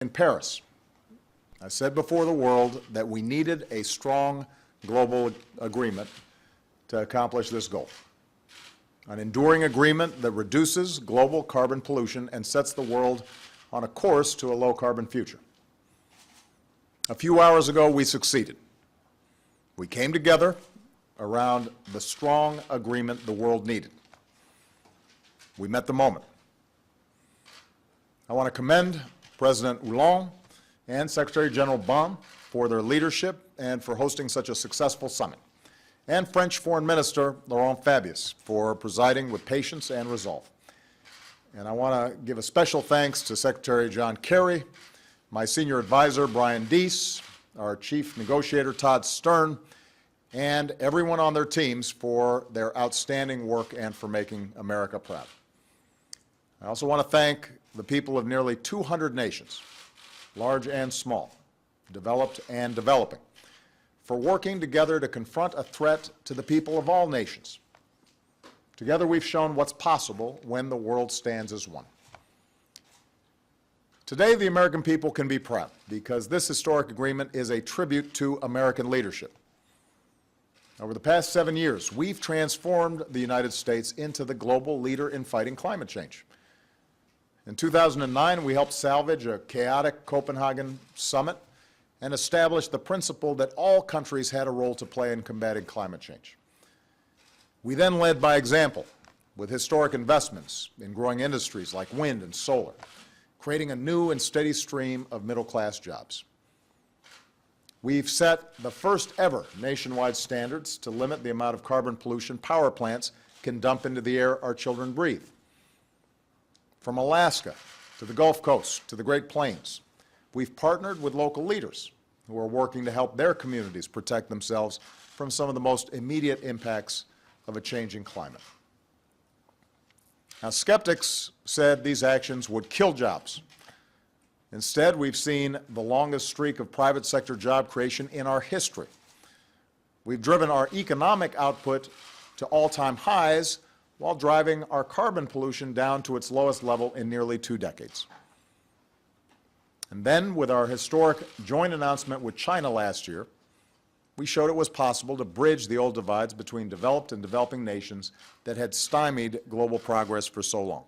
In Paris, I said before the world that we needed a strong global agreement to accomplish this goal. An enduring agreement that reduces global carbon pollution and sets the world on a course to a low-carbon future. A few hours ago, we succeeded. We came together around the strong agreement the world needed. We met the moment. I want to commend President Hollande and Secretary General Bon for their leadership and for hosting such a successful summit, and French Foreign Minister Laurent Fabius for presiding with patience and resolve. And I want to give a special thanks to Secretary John Kerry, my senior advisor Brian Deese, our chief negotiator Todd Stern, and everyone on their teams for their outstanding work and for making America proud. I also want to thank the people of nearly 200 nations, large and small, developed and developing, for working together to confront a threat to the people of all nations. Together we've shown what's possible when the world stands as one. Today the American people can be proud because this historic agreement is a tribute to American leadership. Over the past 7 years, we've transformed the United States into the global leader in fighting climate change. In 2009, we helped salvage a chaotic Copenhagen summit and establish the principle that all countries had a role to play in combating climate change. We then led by example with historic investments in growing industries like wind and solar, creating a new and steady stream of middle-class jobs. We've set the first ever nationwide standards to limit the amount of carbon pollution power plants can dump into the air our children breathe. From Alaska to the Gulf Coast to the Great Plains, we've partnered with local leaders who are working to help their communities protect themselves from some of the most immediate impacts of a changing climate. Now, skeptics said these actions would kill jobs. Instead, we've seen the longest streak of private sector job creation in our history. We've driven our economic output to all-time highs while driving our carbon pollution down to its lowest level in nearly 2 decades. And then, with our historic joint announcement with China last year, we showed it was possible to bridge the old divides between developed and developing nations that had stymied global progress for so long.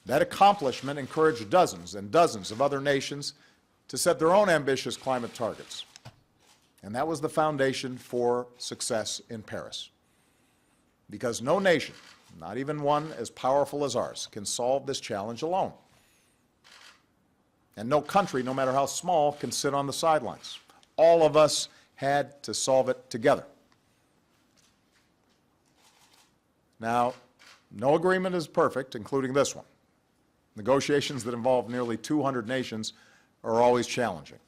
That accomplishment encouraged dozens and dozens of other nations to set their own ambitious climate targets. And that was the foundation for success in Paris. Because no nation, not even one as powerful as ours, can solve this challenge alone. And no country, no matter how small, can sit on the sidelines. All of us had to solve it together. Now, no agreement is perfect, including this one. Negotiations that involve nearly 200 nations are always challenging.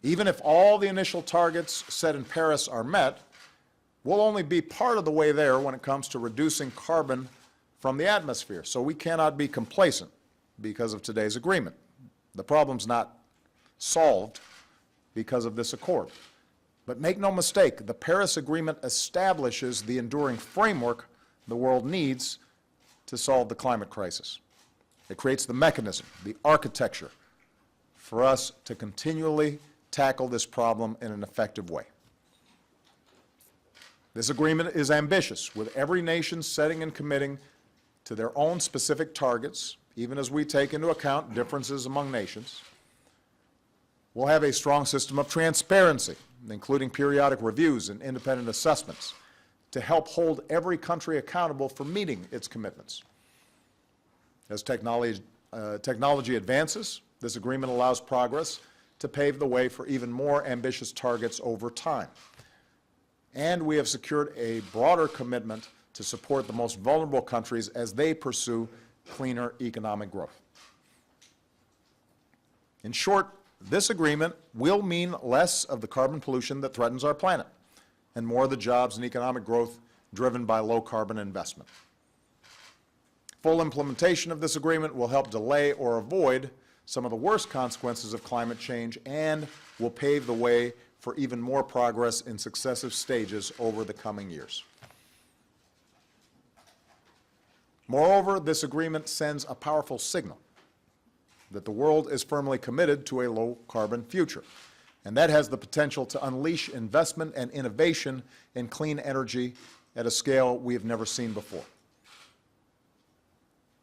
Even if all the initial targets set in Paris are met, we'll only be part of the way there when it comes to reducing carbon from the atmosphere, so we cannot be complacent because of today's agreement. The problem's not solved because of this accord. But make no mistake, the Paris Agreement establishes the enduring framework the world needs to solve the climate crisis. It creates the mechanism, the architecture, for us to continually tackle this problem in an effective way. This agreement is ambitious, with every nation setting and committing to their own specific targets, even as we take into account differences among nations. We'll have a strong system of transparency, including periodic reviews and independent assessments, to help hold every country accountable for meeting its commitments. As technology advances, this agreement allows progress to pave the way for even more ambitious targets over time. And we have secured a broader commitment to support the most vulnerable countries as they pursue cleaner economic growth. In short, this agreement will mean less of the carbon pollution that threatens our planet and more of the jobs and economic growth driven by low-carbon investment. Full implementation of this agreement will help delay or avoid some of the worst consequences of climate change and will pave the way for even more progress in successive stages over the coming years. Moreover, this agreement sends a powerful signal. that the world is firmly committed to a low-carbon future, and that has the potential to unleash investment and innovation in clean energy at a scale we have never seen before.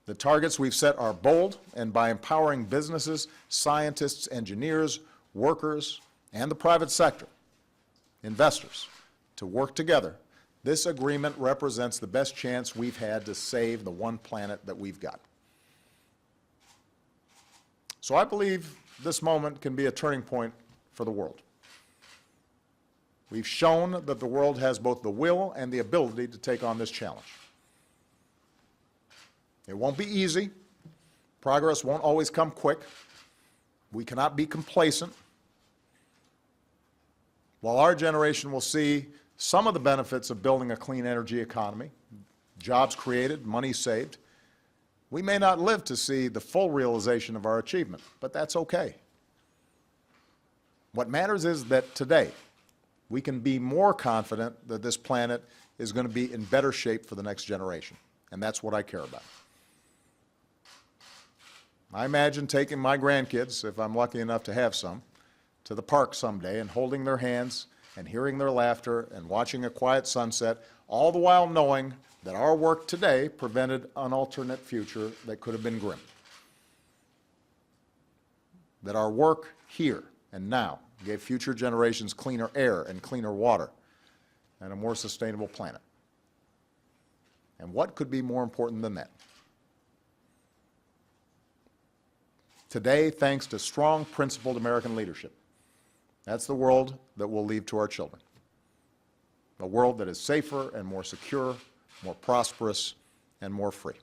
The targets we've set are bold, and by empowering businesses, scientists, engineers, workers, and the private sector, investors, to work together, this agreement represents the best chance we've had to save the one planet that we've got. So I believe this moment can be a turning point for the world. We've shown that the world has both the will and the ability to take on this challenge. It won't be easy. Progress won't always come quick. We cannot be complacent. While our generation will see some of the benefits of building a clean energy economy, jobs created, money saved, we may not live to see the full realization of our achievement, but that's okay. What matters is that today we can be more confident that this planet is going to be in better shape for the next generation, and that's what I care about. I imagine taking my grandkids, if I'm lucky enough to have some, to the park someday and holding their hands and hearing their laughter and watching a quiet sunset, all the while knowing that our work today prevented an alternate future that could have been grim. That our work here and now gave future generations cleaner air and cleaner water and a more sustainable planet. And what could be more important than that? Today, thanks to strong, principled American leadership, that's the world that we'll leave to our children. A world that is safer and more secure, more prosperous, and more free.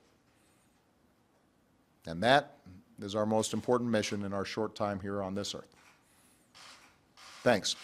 And that is our most important mission in our short time here on this earth. Thanks.